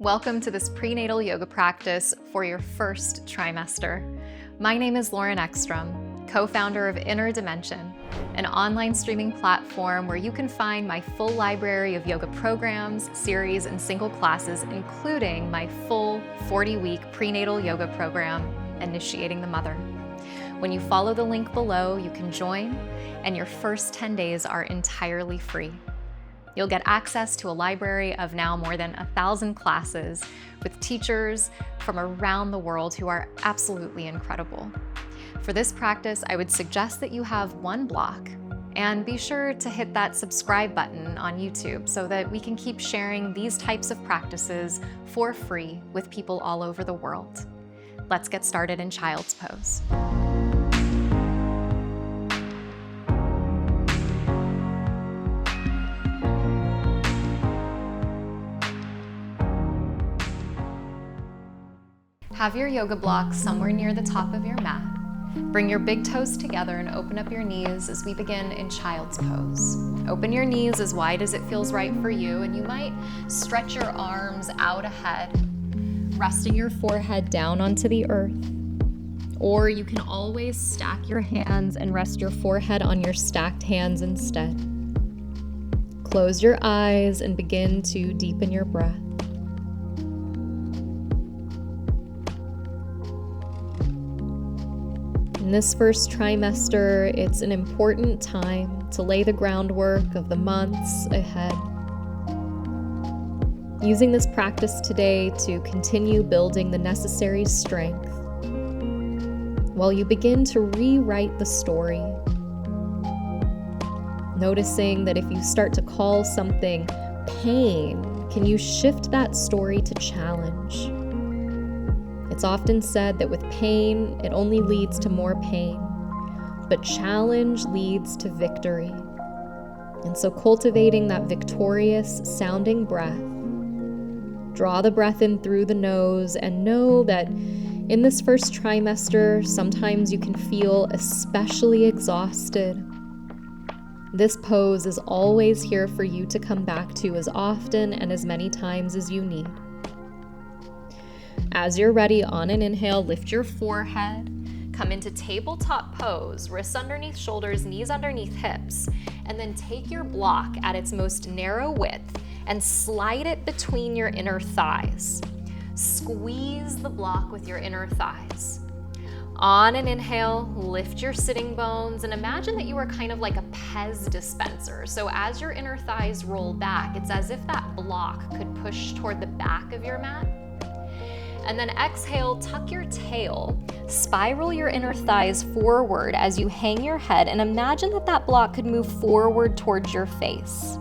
Welcome to this prenatal yoga practice for your first trimester. My name is Eckstrom, co-founder of Dimension, an online streaming platform where you can find my full library of yoga programs, series, and single classes, including my full 40-week prenatal yoga program, Initiating the Mother. When you follow the link below, you can join, and your first 10 days are entirely free. You'll get access to a library of now more than 1,000 classes with teachers from around the world who are absolutely incredible. For this practice, I would suggest that you have one block, and be sure to hit that subscribe button on YouTube so that we can keep sharing these types of practices for free with people all over the world. Let's get started in child's pose. Have your yoga block somewhere near the top of your mat. Bring your big toes together and open up your knees as we begin in child's pose. Open your knees as wide as it feels right for you, and you might stretch your arms out ahead, resting your forehead down onto the earth. Or you can always stack your hands and rest your forehead on your stacked hands instead. Close your eyes and begin to deepen your breath. In this first trimester, it's an important time to lay the groundwork of the months ahead. Using this practice today to continue building the necessary strength while you begin to rewrite the story. Noticing that if you start to call something pain, can you shift that story to challenge? It's often said that with pain, it only leads to more pain, but challenge leads to victory. And so cultivating that victorious sounding breath, draw the breath in through the nose and know that in this first trimester, sometimes you can feel especially exhausted. This pose is always here for you to come back to as often and as many times as you need. As you're ready, on an inhale, lift your forehead, come into tabletop pose, wrists underneath shoulders, knees underneath hips, and then take your block at its most narrow width and slide it between your inner thighs. Squeeze the block with your inner thighs. On an inhale, lift your sitting bones and imagine that you are kind of like a Pez dispenser. So as your inner thighs roll back, it's as if that block could push toward the back of your mat. And then exhale, tuck your tail, spiral your inner thighs forward as you hang your head, and imagine that that block could move forward towards your face.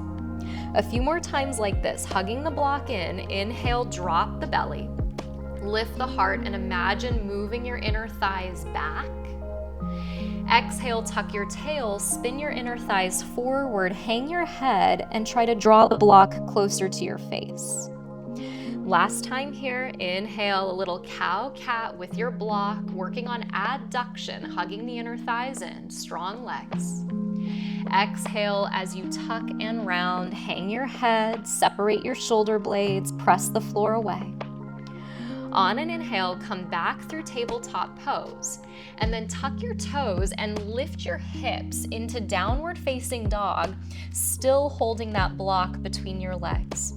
A few more times like this, hugging the block in, inhale, drop the belly, lift the heart, and imagine moving your inner thighs back. Exhale, tuck your tail, spin your inner thighs forward, hang your head, and try to draw the block closer to your face. Last time here, inhale, a little cow-cat with your block, working on adduction, hugging the inner thighs in, strong legs. Exhale as you tuck and round, hang your head, separate your shoulder blades, press the floor away. On an inhale, come back through tabletop pose, and then tuck your toes and lift your hips into downward facing dog, still holding that block between your legs.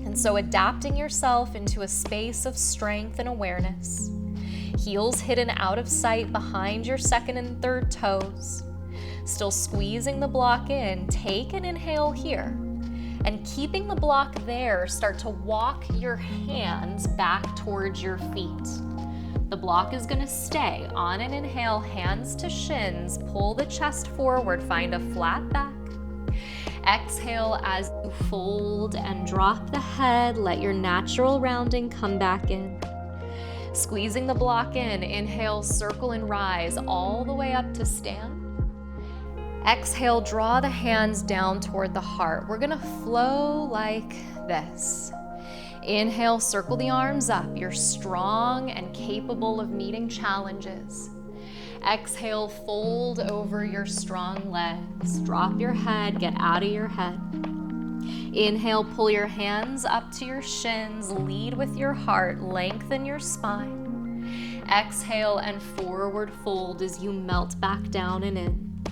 And so adapting yourself into a space of strength and awareness. Heels hidden out of sight behind your second and third toes. Still squeezing the block in, take an inhale here. And keeping the block there, start to walk your hands back towards your feet. The block is gonna stay. On an inhale, hands to shins, pull the chest forward, find a flat back. Exhale as you fold and drop the head, let your natural rounding come back in. Squeezing the block in, inhale, circle and rise all the way up to stand. Exhale, draw the hands down toward the heart. We're gonna flow like this. Inhale, circle the arms up. You're strong and capable of meeting challenges. Exhale, fold over your strong legs. Drop your head, get out of your head. Inhale, pull your hands up to your shins, lead with your heart, lengthen your spine. Exhale and forward fold as you melt back down and in.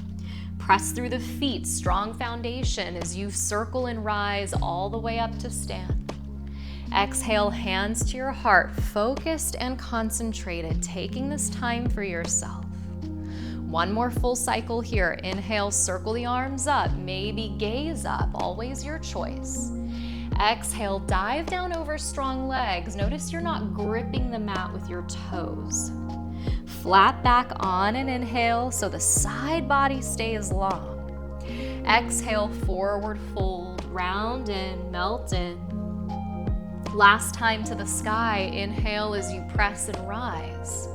Press through the feet, strong foundation as you circle and rise all the way up to stand. Exhale, hands to your heart, focused and concentrated, taking this time for yourself. One more full cycle here. Inhale, circle the arms up, maybe gaze up, always your choice. Exhale, dive down over strong legs. Notice you're not gripping the mat with your toes. Flat back on an inhale so the side body stays long. Exhale, forward fold, round in, melt in. Last time to the sky. Inhale as you press and rise.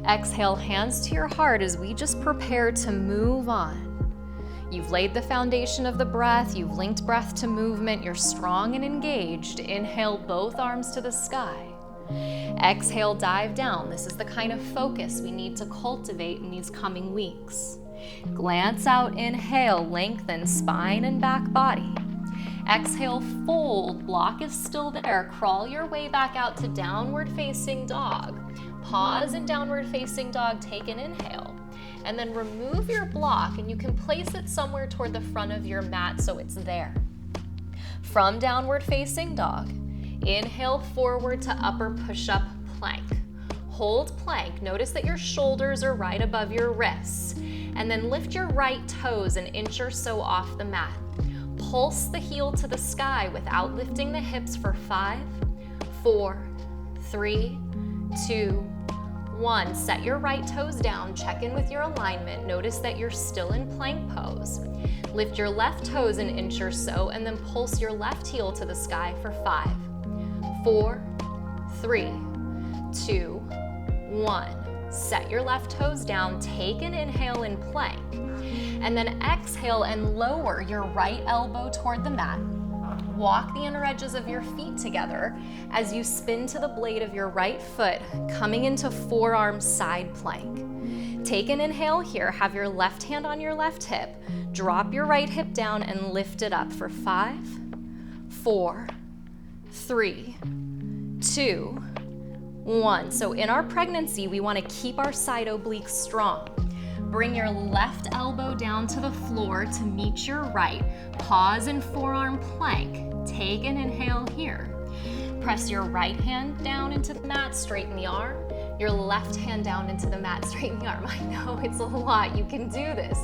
Exhale, hands to your heart as we just prepare to move on. You've laid the foundation of the breath, you've linked breath to movement, you're strong and engaged. Inhale, both arms to the sky. Exhale, dive down. This is the kind of focus we need to cultivate in these coming weeks. Glance out, inhale, lengthen spine and back body. Exhale, fold, block is still there. Crawl your way back out to downward facing dog. Pause in downward facing dog, take an inhale, and then remove your block and you can place it somewhere toward the front of your mat so it's there. From downward facing dog, inhale forward to upper push-up plank. Hold plank, notice that your shoulders are right above your wrists, and then lift your right toes an inch or so off the mat. Pulse the heel to the sky without lifting the hips for 5, 4, 3, 2, 1. Set your right toes down, check in with your alignment. Notice that you're still in plank pose. Lift your left toes an inch or so and then pulse your left heel to the sky for 5, 4, 3, 2, 1. Set your left toes down, take an inhale in plank, and then exhale and lower your right elbow toward the mat. Walk the inner edges of your feet together as you spin to the blade of your right foot, coming into forearm side plank. Take an inhale here, have your left hand on your left hip, drop your right hip down and lift it up for 5, 4, 3, 2, 1. So in our pregnancy, we want to keep our side obliques strong. Bring your left elbow down to the floor to meet your right. Pause in forearm plank. Take an inhale here. Press your right hand down into the mat, straighten the arm. Your left hand down into the mat, straighten the arm. I know it's a lot, you can do this.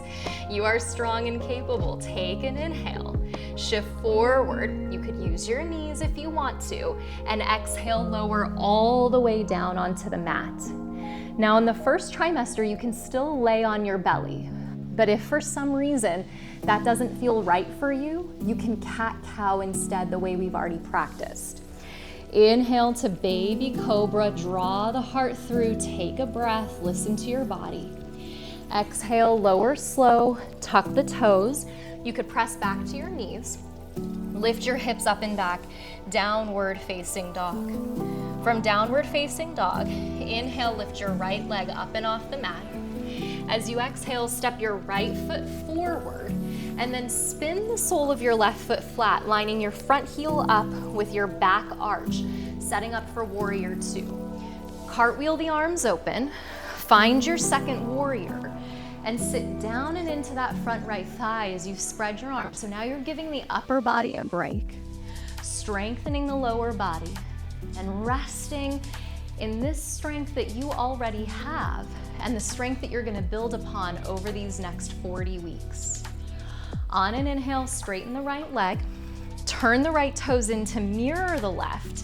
You are strong and capable. Take an inhale. Shift forward. You could use your knees if you want to. And exhale, lower all the way down onto the mat. Now in the first trimester, you can still lay on your belly. But if for some reason that doesn't feel right for you, you can cat-cow instead the way we've already practiced. Inhale to baby cobra, draw the heart through, take a breath, listen to your body. Exhale, lower slow, tuck the toes. You could press back to your knees. Lift your hips up and back, downward facing dog. From downward facing dog, inhale, lift your right leg up and off the mat. As you exhale, step your right foot forward and then spin the sole of your left foot flat, lining your front heel up with your back arch, setting up for warrior 2. Cartwheel the arms open, find your second warrior, and sit down and into that front right thigh as you spread your arms. So now you're giving the upper body a break, strengthening the lower body, and resting in this strength that you already have and the strength that you're going to build upon over these next 40 weeks. On an inhale, straighten the right leg, turn the right toes in to mirror the left,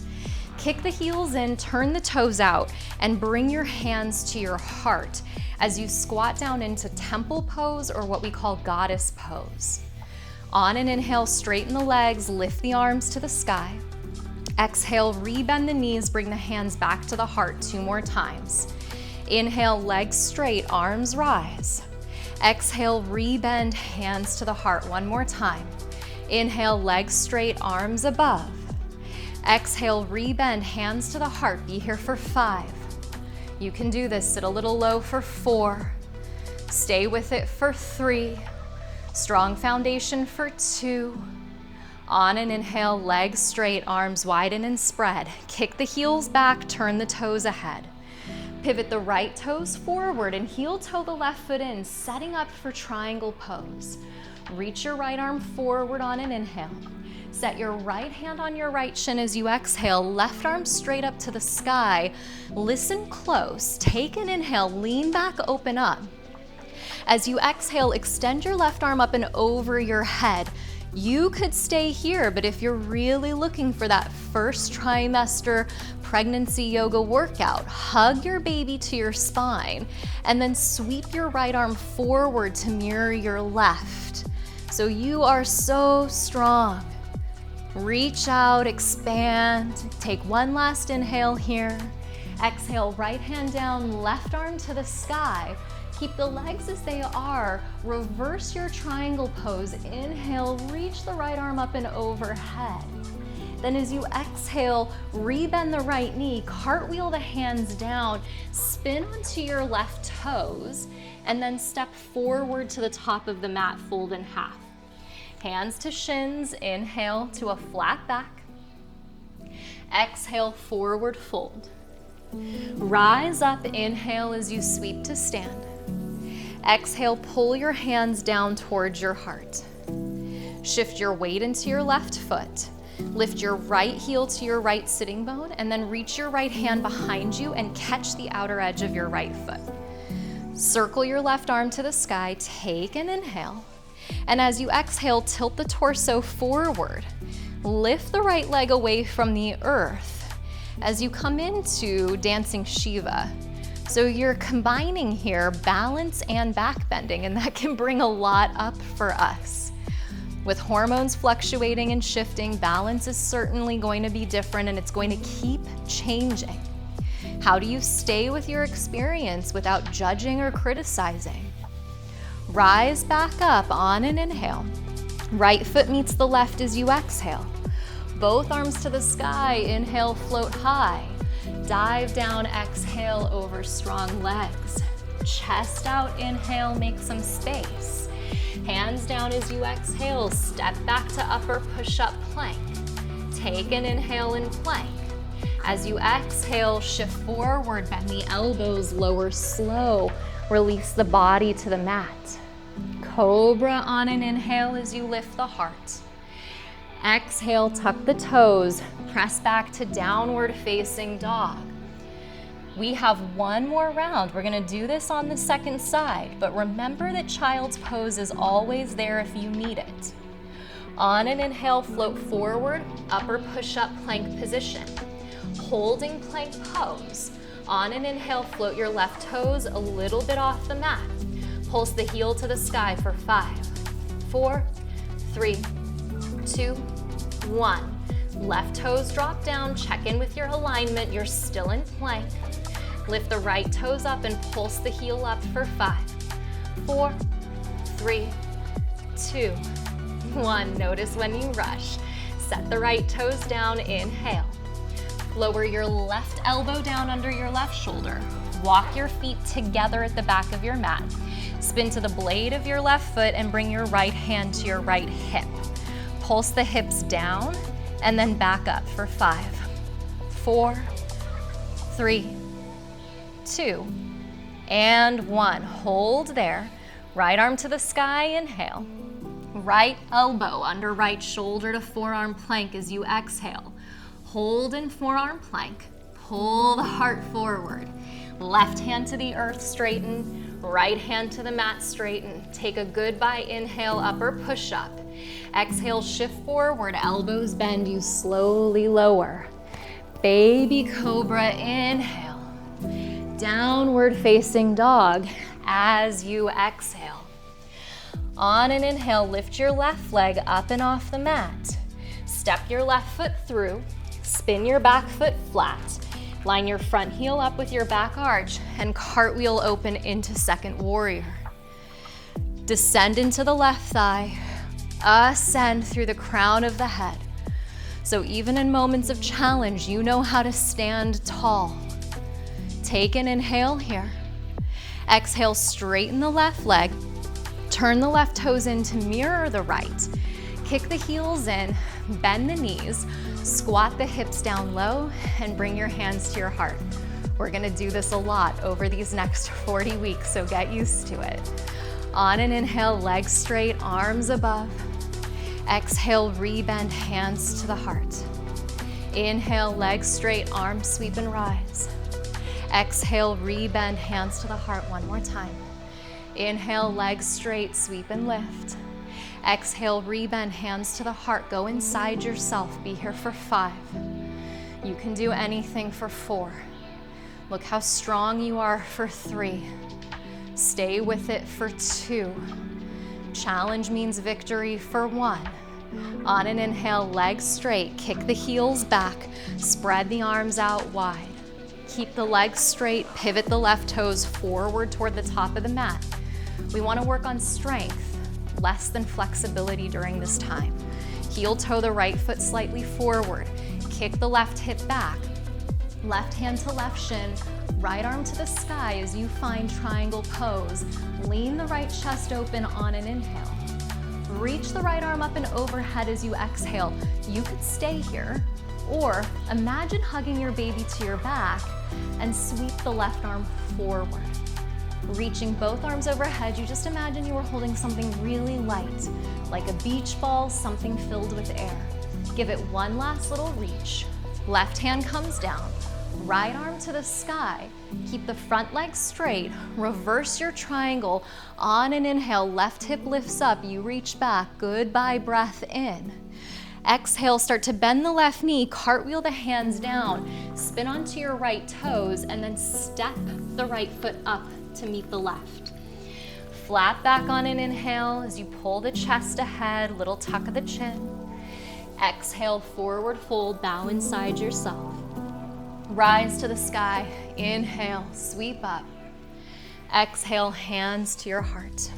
kick the heels in, turn the toes out, and bring your hands to your heart as you squat down into temple pose, or what we call goddess pose. On an inhale, straighten the legs, lift the arms to the sky. Exhale, rebend the knees, bring the hands back to the heart 2 more times. Inhale, legs straight, arms rise. Exhale, rebend, hands to the heart 1 more time. Inhale, legs straight, arms above. Exhale, rebend, hands to the heart. Be here for 5. You can do this. Sit a little low for 4. Stay with it for 3. Strong foundation for 2. On an inhale, legs straight, arms widen and spread. Kick the heels back, turn the toes ahead. Pivot the right toes forward and heel toe the left foot in, setting up for triangle pose. Reach your right arm forward on an inhale. Set your right hand on your right shin as you exhale, left arm straight up to the sky. Listen close, take an inhale, lean back, open up. As you exhale, extend your left arm up and over your head. You could stay here, but if you're really looking for that first trimester pregnancy yoga workout, hug your baby to your spine and then sweep your right arm forward to mirror your left. So you are so strong. Reach out, expand. Take one last inhale here. Exhale, right hand down, left arm to the sky. Keep the legs as they are. Reverse your triangle pose. Inhale, reach the right arm up and overhead. Then as you exhale, rebend the right knee, cartwheel the hands down, spin onto your left toes, and then step forward to the top of the mat, fold in half. Hands to shins, inhale to a flat back. Exhale, forward fold. Rise up, inhale as you sweep to stand. Exhale, pull your hands down towards your heart. Shift your weight into your left foot. Lift your right heel to your right sitting bone and then reach your right hand behind you and catch the outer edge of your right foot. Circle your left arm to the sky, take an inhale. And as you exhale, tilt the torso forward. Lift the right leg away from the earth as you come into dancing Shiva. So you're combining here balance and back bending, and that can bring a lot up for us. With hormones fluctuating and shifting, balance is certainly going to be different and it's going to keep changing. How do you stay with your experience without judging or criticizing? Rise back up on an inhale. Right foot meets the left as you exhale. Both arms to the sky, inhale, float high. Dive down, exhale over strong legs. Chest out, inhale, make some space. Hands down as you exhale, step back to upper push-up plank. Take an inhale in plank. As you exhale, shift forward, bend the elbows, lower slow. Release the body to the mat. Cobra on an inhale as you lift the heart. Exhale, tuck the toes, press back to downward facing dog. We have one more round. We're gonna do this on the second side, but remember that child's pose is always there if you need it. On an inhale, float forward, upper push-up plank position. Holding plank pose. On an inhale, float your left toes a little bit off the mat. Pulse the heel to the sky for 5, 4, 3, 2, 1. Left toes drop down, check in with your alignment. You're still in plank. Lift the right toes up and pulse the heel up for 5, 4, 3, 2, 1. Notice when you rush. Set the right toes down, inhale. Lower your left elbow down under your left shoulder. Walk your feet together at the back of your mat. Spin to the blade of your left foot and bring your right hand to your right hip. Pulse the hips down and then back up for 5, 4, 3, 2, and 1. Hold there. Right arm to the sky, inhale. Right elbow under right shoulder to forearm plank as you exhale. Hold in forearm plank. Pull the heart forward. Left hand to the earth, straighten. Right hand to the mat, straighten. Take a goodbye inhale, upper push-up. Exhale, shift forward, elbows bend, you slowly lower. Baby cobra, inhale. Downward facing dog as you exhale. On an inhale, lift your left leg up and off the mat. Step your left foot through, spin your back foot flat. Line your front heel up with your back arch and cartwheel open into second warrior. Descend into the left thigh, ascend through the crown of the head. So even in moments of challenge, you know how to stand tall. Take an inhale here. Exhale, straighten the left leg. Turn the left toes in to mirror the right. Kick the heels in, Bend the knees, squat the hips down low, and bring your hands to your heart. We're gonna do this a lot over these next 40 weeks, so get used to it. On an inhale, legs straight, arms above. Exhale, rebend, hands to the heart. Inhale, legs straight, arms sweep and rise. Exhale, rebend, hands to the heart. One more time. Inhale, legs straight, sweep and lift. Exhale, rebend, hands to the heart. Go inside yourself. Be here for 5. You can do anything for 4. Look how strong you are for 3. Stay with it for 2. Challenge means victory for 1. On an inhale, legs straight, kick the heels back, spread the arms out wide. Keep the legs straight, pivot the left toes forward toward the top of the mat. We want to work on strength, less than flexibility during this time. Heel toe the right foot slightly forward, kick the left hip back, left hand to left shin, right arm to the sky as you find triangle pose. Lean the right chest open on an inhale. Reach the right arm up and overhead as you exhale. You could stay here, or imagine hugging your baby to your back and sweep the left arm forward. Reaching both arms overhead, you just imagine you were holding something really light, like a beach ball, something filled with air. Give it one last little reach. Left hand comes down. Right arm to the sky. Keep the front leg straight. Reverse your triangle. On an inhale, left hip lifts up. You reach back. Goodbye breath in. Exhale, start to bend the left knee. Cartwheel the hands down. Spin onto your right toes and then step the right foot up to meet the left. Flat back on an inhale as you pull the chest ahead. Little tuck of the chin. Exhale, forward fold. Bow inside yourself. Rise to the sky, inhale, sweep up. Exhale, hands to your heart.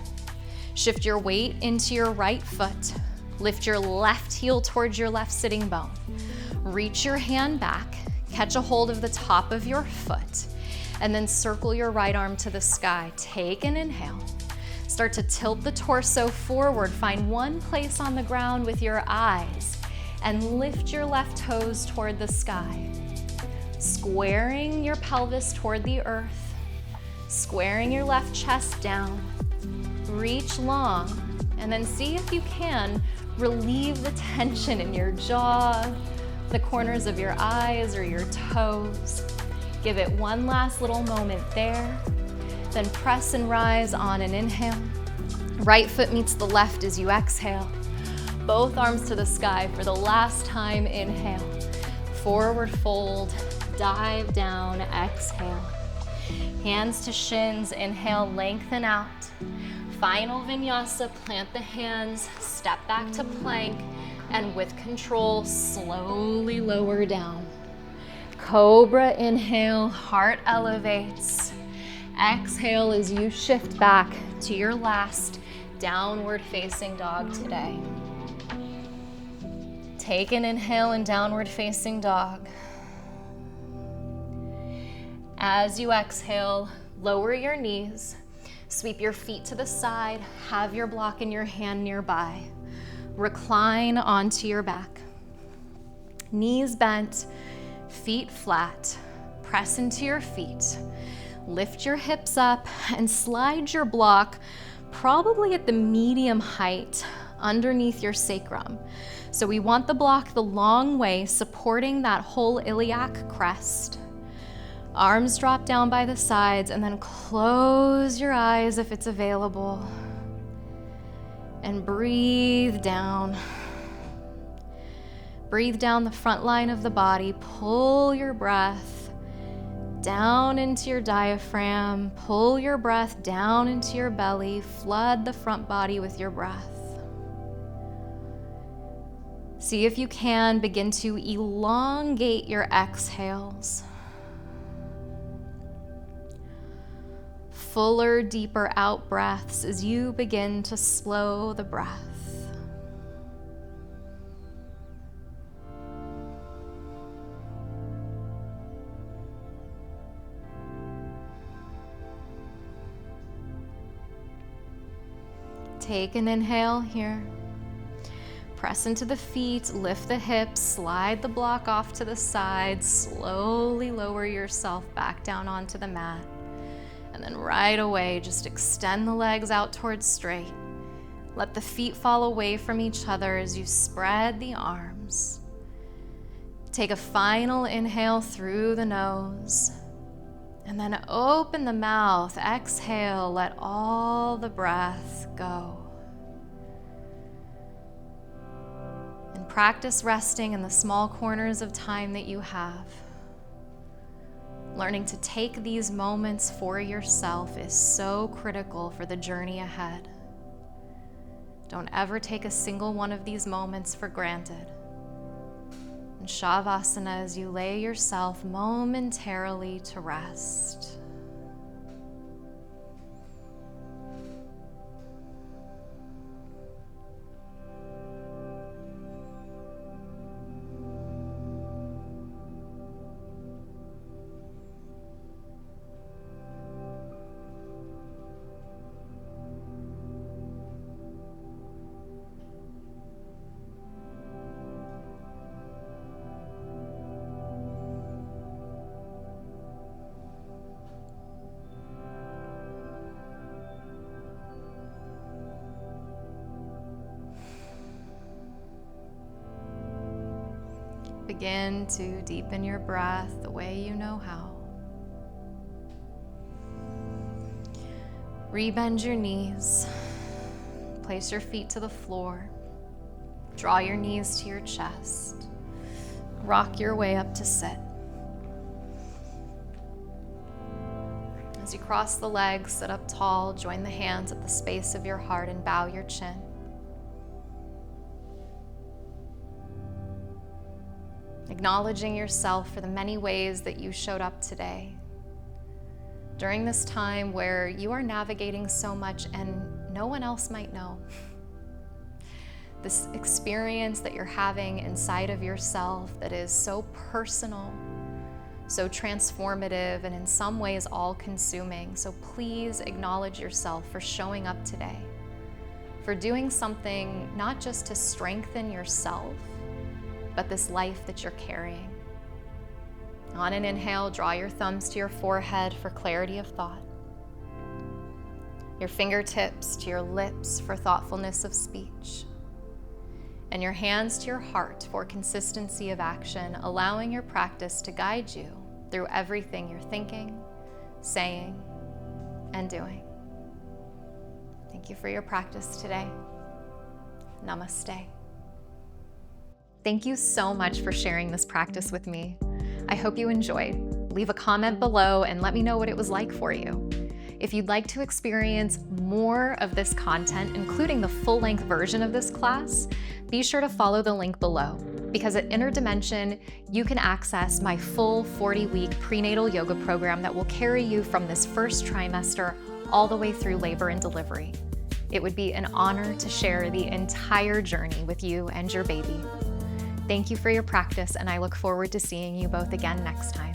Shift your weight into your right foot. Lift your left heel towards your left sitting bone. Reach your hand back, catch a hold of the top of your foot, and then circle your right arm to the sky. Take an inhale. Start to tilt the torso forward. Find one place on the ground with your eyes, and lift your left toes toward the sky. Squaring your pelvis toward the earth, squaring your left chest down. Reach long, and then see if you can relieve the tension in your jaw, the corners of your eyes or your toes. Give it one last little moment there. Then press and rise on an inhale. Right foot meets the left as you exhale. Both arms to the sky for the last time. Inhale. Forward fold. Dive down, exhale. Hands to shins, inhale, lengthen out. Final vinyasa, plant the hands, step back to plank, and with control, slowly lower down. Cobra, inhale, heart elevates. Exhale as you shift back to your last downward facing dog today. Take an inhale in downward facing dog. As you exhale, lower your knees, sweep your feet to the side, have your block in your hand nearby. Recline onto your back. Knees bent, feet flat. Press into your feet. Lift your hips up and slide your block probably at the medium height underneath your sacrum. So we want the block the long way, supporting that whole iliac crest. Arms drop down by the sides, and then close your eyes if it's available. And breathe down. Breathe down the front line of the body. Pull your breath down into your diaphragm. Pull your breath down into your belly. Flood the front body with your breath. See if you can begin to elongate your exhales. Fuller, deeper out breaths as you begin to slow the breath. Take an inhale here. Press into the feet, lift the hips, slide the block off to the side, slowly lower yourself back down onto the mat. And then right away, just extend the legs out towards straight. Let the feet fall away from each other as you spread the arms. Take a final inhale through the nose. And then open the mouth, exhale, let all the breath go. And practice resting in the small corners of time that you have. Learning to take these moments for yourself is so critical for the journey ahead. Don't ever take a single one of these moments for granted. And Shavasana as you lay yourself momentarily to rest. Begin to deepen your breath the way you know how. Rebend your knees. Place your feet to the floor. Draw your knees to your chest. Rock your way up to sit. As you cross the legs, sit up tall, join the hands at the space of your heart and bow your chin. Acknowledging yourself for the many ways that you showed up today. During this time where you are navigating so much and no one else might know. This experience that you're having inside of yourself that is so personal, so transformative, and in some ways all-consuming. So please acknowledge yourself for showing up today, for doing something not just to strengthen yourself, but this life that you're carrying. On an inhale, draw your thumbs to your forehead for clarity of thought. Your fingertips to your lips for thoughtfulness of speech. And your hands to your heart for consistency of action, allowing your practice to guide you through everything you're thinking, saying, and doing. Thank you for your practice today. Namaste. Thank you so much for sharing this practice with me. I hope you enjoyed. Leave a comment below and let me know what it was like for you. If you'd like to experience more of this content, including the full-length version of this class, be sure to follow the link below, because at Inner Dimension, you can access my full 40-week prenatal yoga program that will carry you from this first trimester all the way through labor and delivery. It would be an honor to share the entire journey with you and your baby. Thank you for your practice, and I look forward to seeing you both again next time.